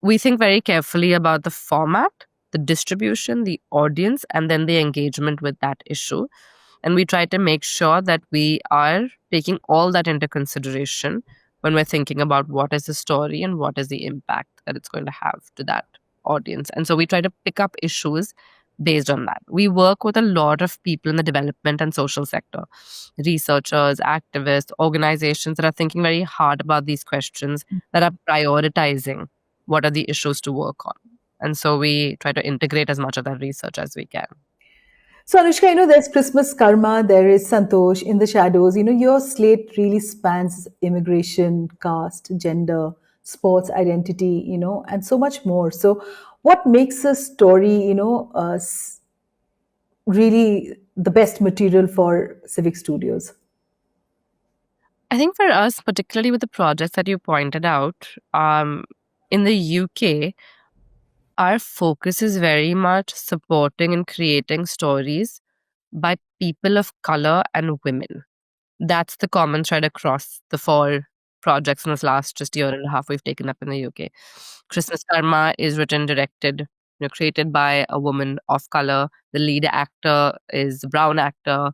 We think very carefully about the format, the distribution, the audience, and then the engagement with that issue. And we try to make sure that we are taking all that into consideration when we're thinking about what is the story and what is the impact that it's going to have to that audience. And so we try to pick up issues based on that. We work with a lot of people in the development and social sector, researchers, activists, organizations that are thinking very hard about these questions, that are prioritizing what are the issues to work on. And so we try to integrate as much of that research as we can. So, Anushka, there's Christmas Karma, there is Santosh in the Shadows. Your slate really spans immigration, caste, gender, sports, identity, and so much more. So, what makes a story, really the best material for Civic Studios? I think for us, particularly with the projects that you pointed out, in the UK, our focus is very much supporting and creating stories by people of color and women. That's the common thread across the 4 projects in this last just year and a half we've taken up in the UK. Christmas Karma is written, directed, created by a woman of color. The lead actor is a brown actor.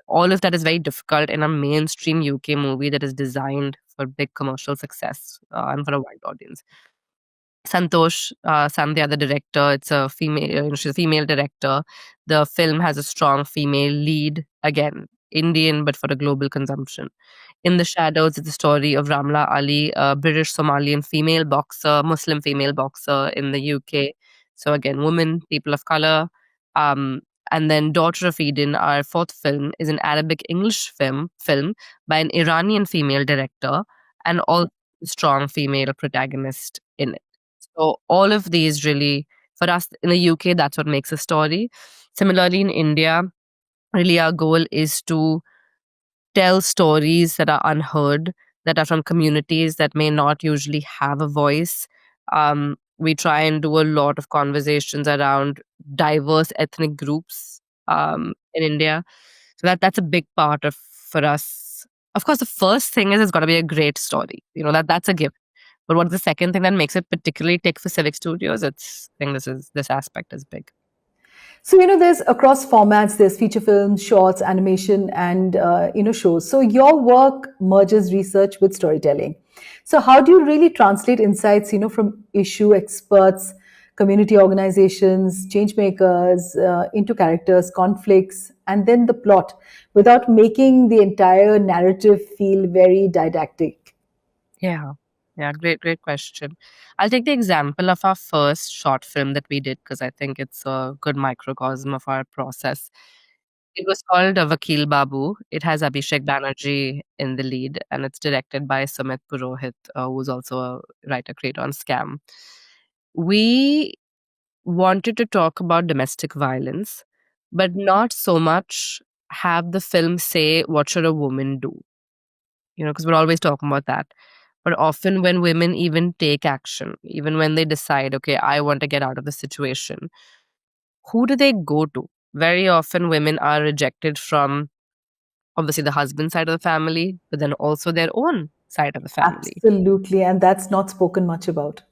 All of that is very difficult in a mainstream UK movie that is designed for big commercial success and for a wide audience. Santosh, Sandhya, the director, it's a female, she's a female director. The film has a strong female lead, again, Indian, but for a global consumption. In the Shadows, it's the story of Ramla Ali, a British Somalian female boxer, Muslim female boxer in the UK. So again, women, people of color. Um, and then Daughter of Eden, our 4th film, is an Arabic English film by an Iranian female director and all strong female protagonist in it. So all of these really, for us in the UK, that's what makes a story. Similarly, in India, really our goal is to tell stories that are unheard, that are from communities that may not usually have a voice. We try and do a lot of conversations around diverse ethnic groups in India. So that's a big part of for us. Of course, the first thing is it's got to be a great story. That's a gift. But what's the second thing that makes it particularly tick for Civic Studios? I think this aspect is big. So, there's across formats, there's feature films, shorts, animation, and, shows. So, your work merges research with storytelling. So, how do you really translate insights, from issue experts, community organizations, change makers, into characters, conflicts, and then the plot without making the entire narrative feel very didactic? Yeah. Yeah, great question. I'll take the example of our first short film that we did because I think it's a good microcosm of our process. It was called Vakil Babu. It has Abhishek Banerjee in the lead, and it's directed by Sumit Purohit, who's also a writer creator on Scam. We wanted to talk about domestic violence, but not so much have the film say, what should a woman do? Because we're always talking about that. But often when women even take action, even when they decide, okay, I want to get out of the situation, who do they go to? Very often women are rejected from obviously the husband side of the family, but then also their own side of the family. Absolutely. And that's not spoken much about.